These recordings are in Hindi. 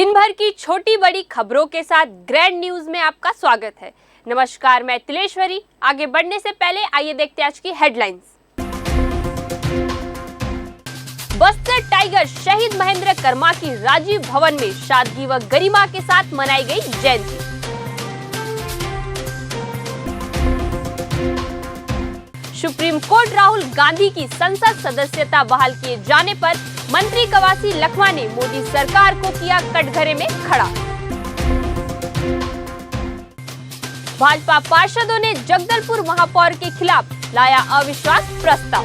दिन भर की छोटी बड़ी खबरों के साथ ग्रैंड न्यूज में आपका स्वागत है। नमस्कार, मैं तिलेश्वरी। आगे बढ़ने से पहले आइए देखते हैं आज की हेडलाइंस। बस्तर टाइगर शहीद महेंद्र कर्मा की राजीव भवन में सादगी व गरिमा के साथ मनाई गई जयंती। सुप्रीम कोर्ट राहुल गांधी की संसद सदस्यता बहाल किए जाने पर मंत्री कवासी लखमा ने मोदी सरकार को किया कटघरे में खड़ा। भाजपा पार्षदों ने जगदलपुर महापौर के खिलाफ लाया अविश्वास प्रस्ताव।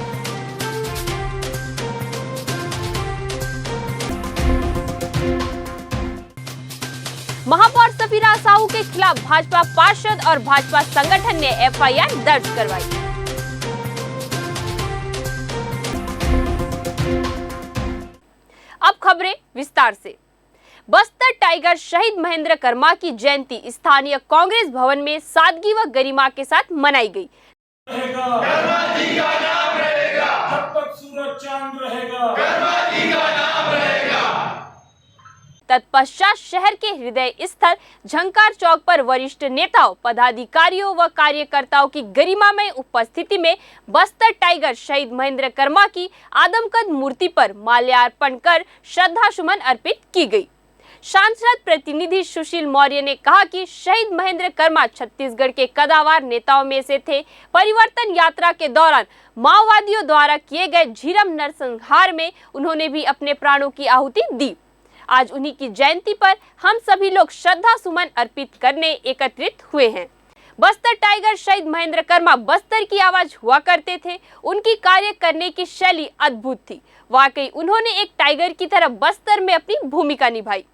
महापौर सफीरा साहू के खिलाफ भाजपा पार्षद और भाजपा संगठन ने एफआईआर दर्ज करवाई। अब खबरें विस्तार से। बस्तर टाइगर शहीद महेंद्र कर्मा की जयंती स्थानीय कांग्रेस भवन में सादगी व गरिमा के साथ मनाई गई। कर्मा जी का नाम रहेगा, जब तक सूरज चांद रहेगा, कर्मा जी का नाम रहेगा। तत्पश्चात शहर के हृदय स्थल झंकार चौक पर वरिष्ठ नेताओं, पदाधिकारियों व कार्यकर्ताओं की गरिमामय उपस्थिति में बस्तर टाइगर शहीद महेंद्र कर्मा की आदमकद मूर्ति पर माल्यार्पण कर श्रद्धा सुमन अर्पित की गई। सांसद प्रतिनिधि सुशील मौर्य ने कहा कि शहीद महेंद्र कर्मा छत्तीसगढ़ के कद्दावर नेताओं में से थे। परिवर्तन यात्रा के दौरान माओवादियों द्वारा किए गए झीरम नरसंहार में उन्होंने भी अपने प्राणों की आहुति दी। आज उन्हीं की जयंती पर हम सभी लोग श्रद्धा सुमन अर्पित करने एकत्रित हुए हैं। बस्तर टाइगर शहीद महेंद्र कर्मा बस्तर की आवाज हुआ करते थे। उनकी कार्य करने की शैली अद्भुत थी। वाकई उन्होंने एक टाइगर की तरह बस्तर में अपनी भूमिका निभाई।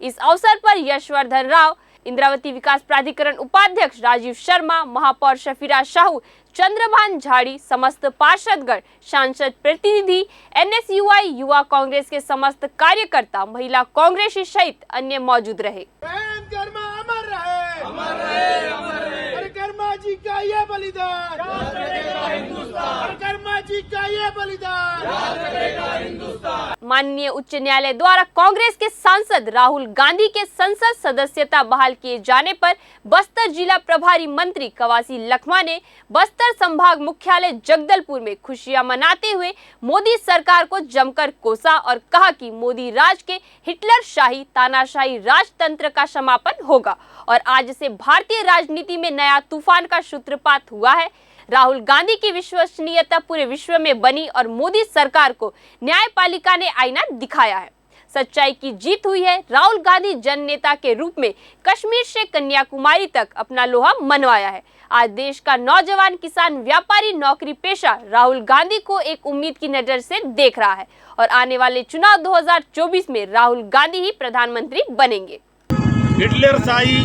इस अवसर पर यशवर्धन राव, इंद्रावती विकास प्राधिकरण उपाध्यक्ष राजीव शर्मा, महापौर सफीरा साहू, चंद्रभान झाड़ी, समस्त पार्षदगण, सांसद प्रतिनिधि, एनएसयूआई, युवा कांग्रेस के समस्त कार्यकर्ता, महिला कांग्रेस सहित अन्य मौजूद रहे। कर्मा अमर रहे, अमर रहे, अमर रहे। अरे कर्मा जी का ये बलिदान याद रखेगा हिंदुस्तान, कर्मा जी का ये बलिदान याद रखेगा हिंदुस्तान। माननीय उच्च न्यायालय द्वारा कांग्रेस के सांसद राहुल गांधी के संसद सदस्यता बहाल किए जाने पर बस्तर जिला प्रभारी मंत्री कवासी लखमा ने बस्तर संभाग मुख्यालय जगदलपुर में खुशियां मनाते हुए मोदी सरकार को जमकर कोसा और कहा कि मोदी राज के हिटलर शाही तानाशाही राजतंत्र का समापन होगा और आज से भारतीय राजनीति में नया तूफान का सूत्रपात हुआ है। राहुल गांधी की विश्वसनीयता पूरे विश्व में बनी और मोदी सरकार को न्यायपालिका ने आईना दिखाया है। सच्चाई की जीत हुई है। राहुल गांधी जन नेता के रूप में कश्मीर से कन्याकुमारी तक अपना लोहा मनवाया है। आज देश का नौजवान, किसान, व्यापारी, नौकरी पेशा राहुल गांधी को एक उम्मीद की नजर से देख रहा है और आने वाले चुनाव 2024 में राहुल गांधी ही प्रधानमंत्री बनेंगे। हिटलर शाही,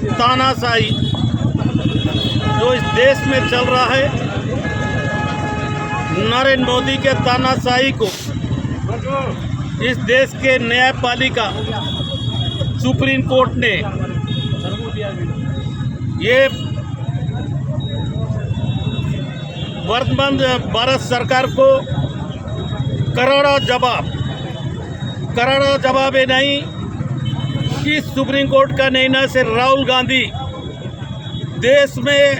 तानाशाही जो इस देश में चल रहा है, नरेंद्र मोदी के तानाशाही को इस देश के न्यायपालिका सुप्रीम कोर्ट ने ये वर्तमान भारत सरकार को करारा जवाब है नहीं। इस सुप्रीम कोर्ट का निर्णय से राहुल गांधी देश में,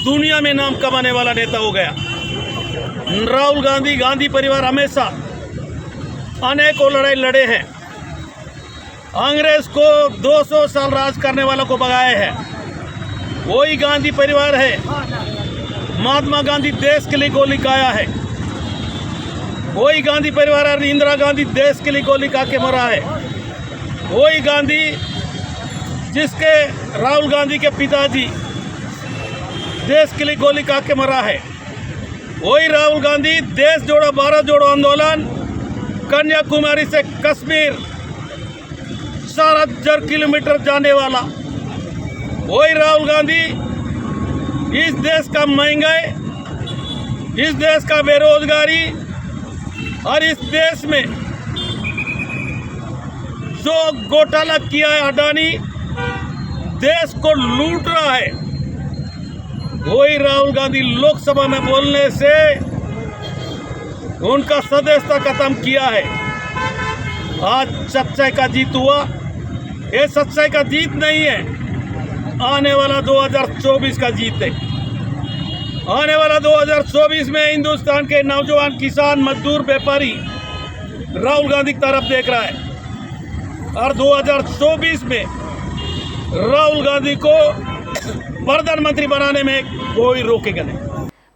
दुनिया में नाम कमाने वाला नेता हो गया। राहुल गांधी, गांधी परिवार हमेशा अनेकों लड़ाई लड़े हैं। अंग्रेज को 200 साल राज करने वालों को भगाए हैं। वही गांधी परिवार है। महात्मा गांधी देश के लिए गोली खाया है। वही गांधी परिवार है। इंदिरा गांधी देश के लिए गोली खा के मरा है। वही गांधी जिसके राहुल गांधी के पिताजी देश के लिए गोली खा के मरा है। वही राहुल गांधी देश जोड़ो भारत जोड़ो आंदोलन, कन्याकुमारी से कश्मीर 4,000 किलोमीटर जाने वाला वही राहुल गांधी इस देश का महंगाई, इस देश का बेरोजगारी और इस देश में जो घोटाला किया है अडानी, देश को लूट रहा है, वही राहुल गांधी लोकसभा में बोलने से उनका सदस्यता खत्म किया है। आज सच्चाई का जीत हुआ। ये सच्चाई का जीत नहीं है, आने वाला 2024 का जीत है। आने वाला 2024 में हिंदुस्तान के नौजवान, किसान, मजदूर, व्यापारी राहुल गांधी की तरफ देख रहा है और 2024 में राहुल गांधी को प्रधानमंत्री बनाने में कोई रोकेगा नहीं।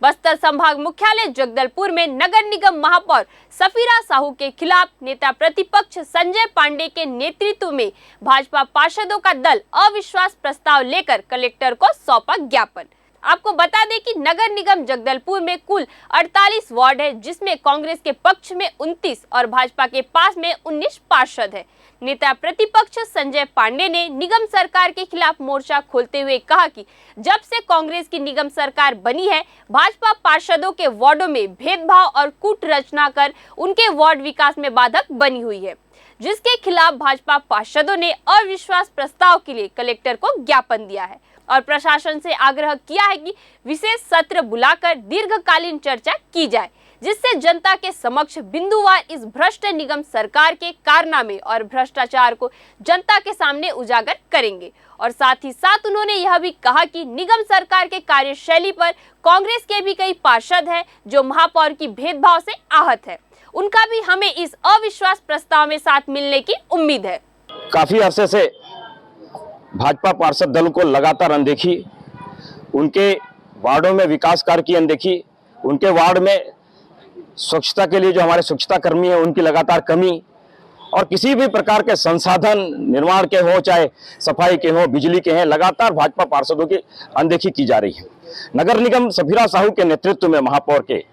बस्तर संभाग मुख्यालय जगदलपुर में नगर निगम महापौर सफीरा साहू के खिलाफ नेता प्रतिपक्ष संजय पांडे के नेतृत्व में भाजपा पार्षदों का दल अविश्वास प्रस्ताव लेकर कलेक्टर को सौंपा ज्ञापन। आपको बता दें कि नगर निगम जगदलपुर में कुल 48 वार्ड है, जिसमें कांग्रेस के पक्ष में 29 और भाजपा के पास में 19 पार्षद है। नेता प्रतिपक्ष संजय पांडे ने निगम सरकार के खिलाफ मोर्चा खोलते हुए कहा कि जब से कांग्रेस की निगम सरकार बनी है, भाजपा पार्षदों के वार्डों में भेदभाव और कूट रचना कर उनके वार्ड विकास में बाधक बनी हुई है, जिसके खिलाफ भाजपा पार्षदों ने अविश्वास प्रस्ताव के लिए कलेक्टर को ज्ञापन दिया है और प्रशासन से आग्रह किया है कि विशेष सत्र बुलाकर दीर्घकालीन चर्चा की जाए, जिससे जनता के समक्ष बिंदुवार इस भ्रष्ट निगम सरकार के कारनामे और भ्रष्टाचार को जनता के सामने उजागर करेंगे। और साथ ही साथ उन्होंने यह भी कहा कि निगम सरकार के कार्यशैली पर कांग्रेस के भी कई पार्षद हैं जो महापौर की भेदभाव से आहत है। उनका भी हमें इस अविश्वास प्रस्ताव में साथ मिलने की उम्मीद है। काफी अरसे से भाजपा पार्षद दल को लगातार अनदेखी, उनके वार्डों में विकास कार्य की अनदेखी, उनके वार्ड में स्वच्छता के लिए जो हमारे स्वच्छता कर्मी हैं उनकी लगातार कमी और किसी भी प्रकार के संसाधन निर्माण के हो, चाहे सफाई के हो, बिजली के हैं, लगातार भाजपा पार्षदों की अनदेखी की जा रही है। नगर निगम सफीरा साहू के नेतृत्व में महापौर के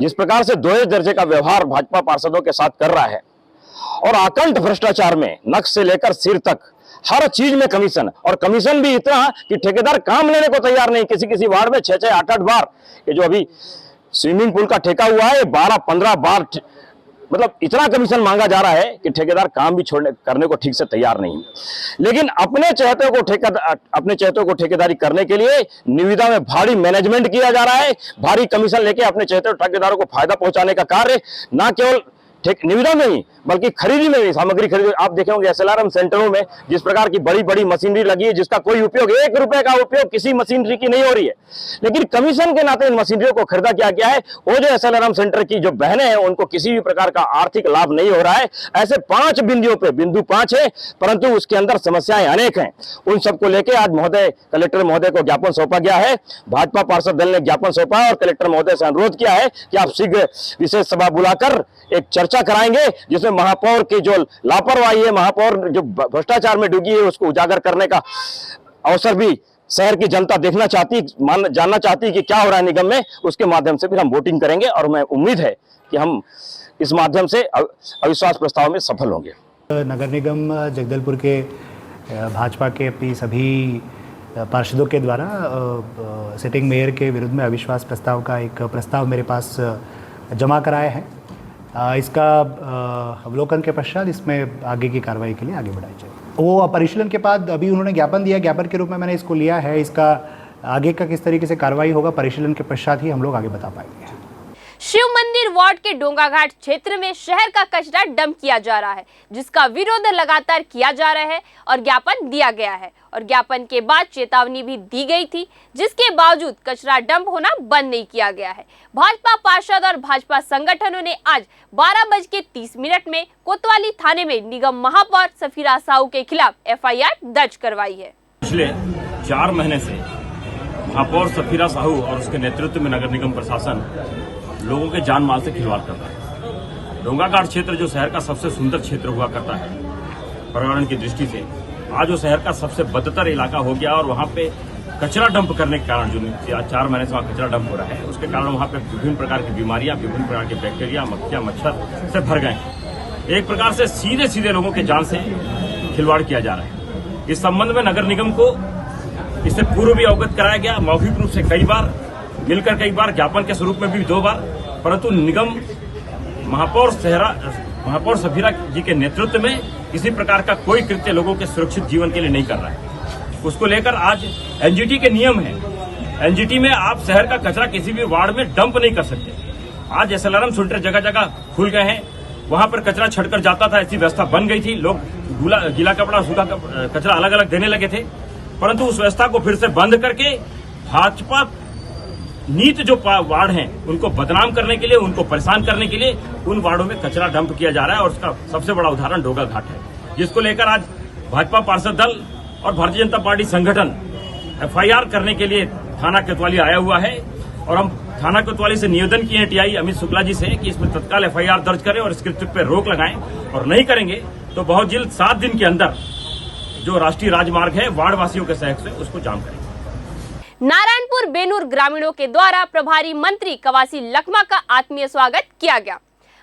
जिस प्रकार से दोहरे दर्जे का व्यवहार भाजपा पार्षदों के साथ कर रहा है और आकंठ भ्रष्टाचार में नख से लेकर सिर तक हर चीज में कमीशन, और कमीशन भी इतना कि ठेकेदार काम लेने को तैयार नहीं। किसी वार्ड में 6-6, 8-8 बार, ये जो अभी स्विमिंग पूल का ठेका हुआ है 12-15 बार, मतलब इतना कमीशन मांगा जा रहा है कि ठेकेदार काम भी करने को ठीक से तैयार नहीं। लेकिन अपने चहेतों को ठेकेदारी करने के लिए निविदा में भारी मैनेजमेंट किया जा रहा है, भारी कमीशन लेके अपने चहेते ठेकेदारों को फायदा पहुंचाने का कार्य न केवल निविदा में ही बल्कि खरीदी में भी, सामग्री खरीदी। आप देखे होंगे SLRM सेंटरों में जिस प्रकार की बड़ी बड़ी मशीनरी लगी है जिसका कोई उपयोग, 1 रुपए का उपयोग किसी मशीनरी की नहीं हो रही है, लेकिन कमीशन के नाते इन मशीनरियों को खरीदा क्या गया है। वो जो SLRM सेंटर की जो बहनें हैं उनको किसी भी प्रकार का आर्थिक लाभ नहीं हो रहा है। ऐसे 5 बिंदुओं पे, बिंदु 5 है परंतु उसके अंदर समस्याएं अनेक हैं। उन सबको लेकर आज कलेक्टर महोदय को ज्ञापन सौंपा गया है। भाजपा पार्षद दल ने ज्ञापन सौंपा है और कलेक्टर महोदय से अनुरोध किया है कि आप शीघ्र विशेष सभा बुलाकर एक चर्चा कराएंगे जिसमें महापौर की जो लापरवाही है, महापौर जो भ्रष्टाचार में डूबी है, उसको उजागर करने का अवसर भी शहर की जनता देखना चाहती, जानना चाहती है कि क्या हो रहा है निगम में। उसके माध्यम से फिर हम वोटिंग करेंगे और मैं उम्मीद है कि हम इस माध्यम से अविश्वास प्रस्ताव में सफल होंगे। नगर निगम जगदलपुर के भाजपा के अपनी सभी पार्षदों के द्वारा सिटिंग मेयर के विरुद्ध में अविश्वास प्रस्ताव का एक प्रस्ताव मेरे पास जमा कराया है। इसका अवलोकन के पश्चात इसमें आगे की कार्रवाई के लिए आगे बढ़ाई जाए। वो परिशीलन के बाद अभी उन्होंने ज्ञापन दिया, ज्ञापन के रूप में मैंने इसको लिया है। इसका आगे का किस तरीके से कार्रवाई होगा परिशीलन के पश्चात ही हम लोग आगे बता पाएंगे। शिव मंदिर वार्ड के डोंगाघाट क्षेत्र में शहर का कचरा डंप किया जा रहा है, जिसका विरोध लगातार किया जा रहा है और ज्ञापन दिया गया है और ज्ञापन के बाद चेतावनी भी दी गई थी, जिसके बावजूद कचरा डंप होना बंद नहीं किया गया है। भाजपा पार्षद और भाजपा संगठनों ने आज 12:30 में कोतवाली थाने में निगम महापौर सफीरा साहू के खिलाफ FIR दर्ज करवाई है। पिछले 4 महीने से महापौर सफीरा साहू और उसके नेतृत्व में नगर निगम प्रशासन लोगों के जान माल से खिलवाड़ कर रहा है। डोंगाघाट क्षेत्र जो शहर का सबसे सुंदर क्षेत्र हुआ करता है पर्यावरण की दृष्टि से, आज वो शहर का सबसे बदतर इलाका हो गया और वहाँ पे कचरा डंप करने के कारण, जो 4 महीने से वहाँ कचरा डंप हो रहा है, उसके कारण वहाँ पे विभिन्न प्रकार की बीमारियां, विभिन्न प्रकार के बैक्टीरिया, मक्खियां, मच्छर से भर गए। एक प्रकार से सीधे लोगों के जान से खिलवाड़ किया जा रहा है। इस संबंध में नगर निगम को इससे पूर्व भी अवगत कराया गया, मौखिक रूप से कई बार, मिलकर कई बार, ज्ञापन के स्वरूप में भी 2 बार, परंतु निगम महापौर सफीरा जी के नेतृत्व में किसी प्रकार का कोई कृत्य लोगों के सुरक्षित जीवन के लिए नहीं कर रहा है। उसको लेकर आज NGT के नियम है, NGT में आप शहर का कचरा किसी भी वार्ड में डंप नहीं कर सकते। आज SLRM सेंटर जगह जगह खुल गए हैं, वहां पर कचरा छड़कर जाता था, ऐसी व्यवस्था बन गई थी। लोग गीला कपड़ा सूखा कचरा अलग अलग देने लगे थे, परंतु उस व्यवस्था को फिर से बंद करके भाजपा नीत जो वार्ड हैं उनको बदनाम करने के लिए, उनको परेशान करने के लिए उन वार्डों में कचरा डंप किया जा रहा है। और उसका सबसे बड़ा उदाहरण ढोगा घाट है, जिसको लेकर आज भाजपा पार्षद दल और भारतीय जनता पार्टी संगठन FIR करने के लिए थाना कोतवाली आया हुआ है। और हम थाना कोतवाली से निवेदन किए हैं TI अमित शुक्ला जी से कि इसमें तत्काल FIR दर्ज करें और इस कृत्य पर रोक लगाएं, और नहीं करेंगे तो बहुत जल्द 7 दिन के अंदर जो राष्ट्रीय राजमार्ग है वार्ड वासियों के सहयोग से उसको जाम करेंगे। नारायणपुर बेनूर ग्रामीणों के द्वारा प्रभारी मंत्री कवासी लखमा का आत्मीय स्वागत किया गया।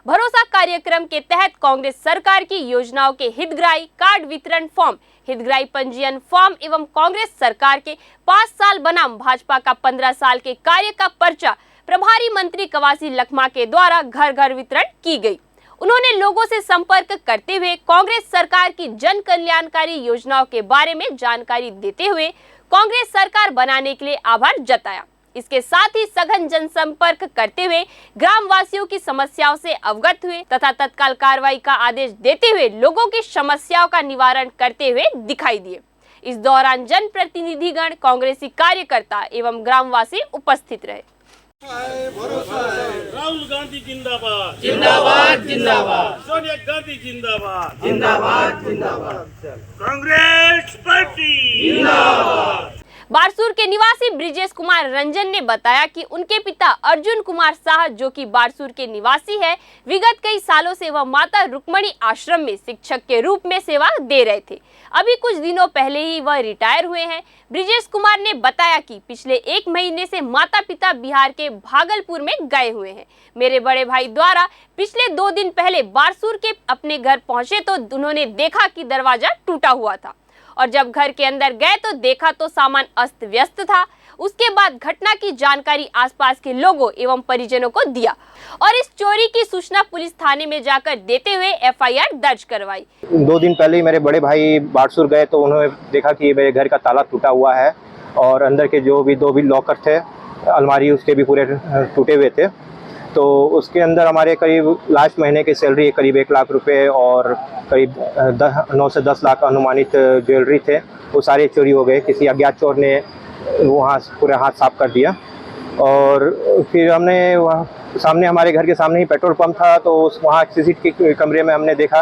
भरोसा कार्यक्रम के तहत कांग्रेस सरकार की योजनाओं के हितग्राही कार्ड वितरण फॉर्म, हितग्राही पंजीयन फॉर्म एवं कांग्रेस सरकार के 5 साल बनाम भाजपा का 15 साल के कार्य का पर्चा प्रभारी मंत्री कवासी लखमा के द्वारा घर घर वितरण की गई। उन्होंने लोगों से संपर्क करते हुए कांग्रेस सरकार की जन कल्याणकारी योजनाओं के बारे में जानकारी देते हुए कांग्रेस सरकार बनाने के लिए आभार जताया। इसके साथ ही सघन जनसंपर्क करते हुए ग्रामवासियों की समस्याओं से अवगत हुए तथा तत्काल कार्रवाई का आदेश देते हुए लोगों की समस्याओं का निवारण करते हुए दिखाई दिए। इस दौरान जनप्रतिनिधिगण, कांग्रेसी कार्यकर्ता एवं ग्रामवासी उपस्थित रहे। राहुल गांधी जिंदाबाद, जिंदाबाद जिंदाबाद, सोनिया गांधी जिंदाबाद, जिंदाबाद जिंदाबाद, कांग्रेस पार्टी जिंदाबाद। बारसूर के निवासी ब्रिजेश कुमार रंजन ने बताया कि उनके पिता अर्जुन कुमार शाह, जो कि बारसूर के निवासी है, विगत कई सालों से वह माता रुक्मणी आश्रम में शिक्षक के रूप में सेवा दे रहे थे। अभी कुछ दिनों पहले ही वह रिटायर हुए हैं। ब्रिजेश कुमार ने बताया कि पिछले 1 महीने से माता पिता बिहार के भागलपुर में गए हुए हैं। मेरे बड़े भाई द्वारा पिछले 2 दिन पहले बारसूर के अपने घर पहुंचे तो उन्होंने देखा कि दरवाजा टूटा हुआ था, और जब घर के अंदर गए तो देखा तो सामान अस्त व्यस्त था। उसके बाद घटना की जानकारी आसपास के लोगों एवं परिजनों को दिया और इस चोरी की सूचना पुलिस थाने में जाकर देते हुए FIR दर्ज करवाई। 2 दिन पहले ही मेरे बड़े भाई बारसूर गए तो उन्होंने देखा कि मेरे घर का ताला टूटा हुआ है और अंदर के जो भी 2 भी लॉकर थे, अलमारी उसके भी पूरे टूटे हुए थे। तो उसके अंदर हमारे करीब लास्ट महीने की सैलरी करीब 1 लाख रुपए और करीब 9 से 10 लाख अनुमानित ज्वेलरी थे, वो सारे चोरी हो गए। किसी अज्ञात चोर ने वहाँ पूरे हाथ साफ कर दिया। और फिर हमने वहाँ सामने, हमारे घर के सामने ही पेट्रोल पंप था, तो वहाँ CCTV कैमरे में हमने देखा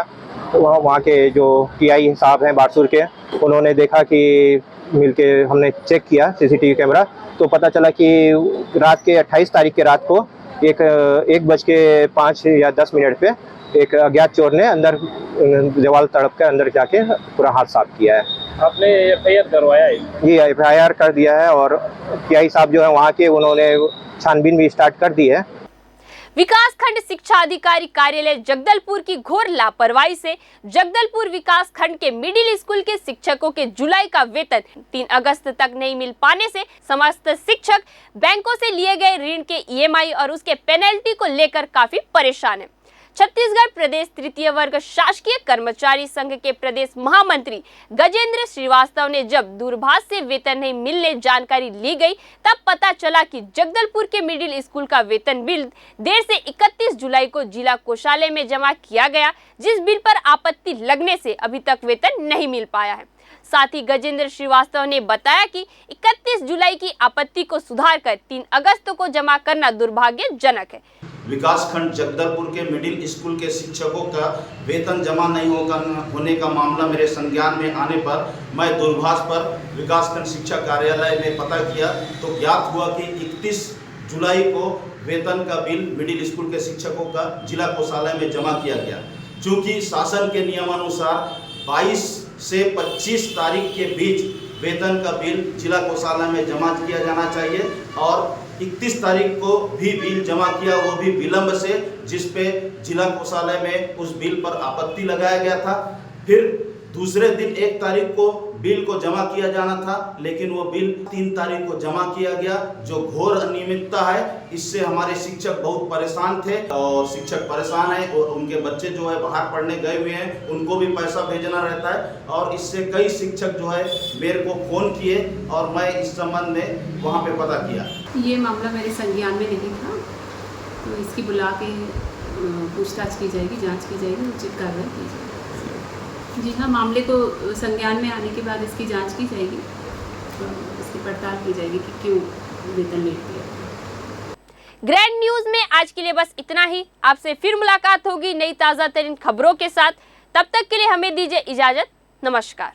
तो वहाँ के जो TI साहब हैं बारसूर के, उन्होंने देखा कि मिलके हमने चेक किया CCTV कैमरा, तो पता चला कि रात के 28 तारीख के रात को 1:05 या 10 मिनट पे एक अज्ञात चोर ने अंदर दीवार तड़प के अंदर जाके पूरा हाथ साफ किया है। आपने FIR करवाया है? जी, FIR कर दिया है और TI साहब जो है वहाँ के, उन्होंने छानबीन भी स्टार्ट कर दी है। विकास खंड शिक्षा अधिकारी कार्यालय जगदलपुर की घोर लापरवाही से जगदलपुर विकास खंड के मिडिल स्कूल के शिक्षकों के जुलाई का वेतन 3 अगस्त तक नहीं मिल पाने से समस्त शिक्षक बैंकों से लिए गए ऋण के EMI और उसके पेनल्टी को लेकर काफी परेशान है। छत्तीसगढ़ प्रदेश तृतीय वर्ग शासकीय कर्मचारी संघ के प्रदेश महामंत्री गजेंद्र श्रीवास्तव ने जब दूरभाष से वेतन नहीं मिलने जानकारी ली गई, तब पता चला कि जगदलपुर के मिडिल स्कूल का वेतन बिल देर से 31 जुलाई को जिला कोषालय में जमा किया गया, जिस बिल पर आपत्ति लगने से अभी तक वेतन नहीं मिल पाया है। साथ ही गजेंद्र श्रीवास्तव ने बताया कि 31 जुलाई की आपत्ति को सुधारकर 3 अगस्त को जमा करना दुर्भाग्यजनक है। विकास खंड जगदलपुर के मिडिल स्कूल के शिक्षकों का वेतन जमा नहीं होने का मामला मेरे संज्ञान में आने पर मैं दूरभाष पर विकास खंड शिक्षा कार्यालय में पता किया तो ज्ञात हुआ कि 31 जुलाई को वेतन का बिल मिडिल स्कूल के शिक्षकों का जिला कोषालय में जमा किया गया। चूँकि शासन के नियमानुसार 22 से 25 तारीख के बीच वेतन का बिल जिला कोषालय में जमा किया जाना चाहिए और 31 तारीख को भी बिल जमा किया, वो भी विलंब से, जिस पे जिला कोषालय में उस बिल पर आपत्ति लगाया गया था। फिर दूसरे दिन 1 तारीख को बिल को जमा किया जाना था, लेकिन वो बिल 3 तारीख को जमा किया गया, जो घोर अनियमितता है। इससे हमारे शिक्षक बहुत परेशान थे और शिक्षक परेशान है और उनके बच्चे जो है बाहर पढ़ने गए हुए हैं, उनको भी पैसा भेजना रहता है और इससे कई शिक्षक जो है मेरे को फ़ोन किए और मैं इस संबंध में वहाँ पे पता किया। ये मामला मेरे संज्ञान में नहीं था तो इसकी बुला के पूछताछ की जाएगी, जांच की जाएगी, उचित कार्रवाई की जाएगी। जी हाँ, मामले को संज्ञान में आने के बाद इसकी जांच की जाएगी, तो इसकी पड़ताल की जाएगी कि क्यों वेतन लेट दिया। ग्रैंड न्यूज में आज के लिए बस इतना ही। आपसे फिर मुलाकात होगी नई ताज़ा तरीन खबरों के साथ। तब तक के लिए हमें दीजिए इजाजत। नमस्कार।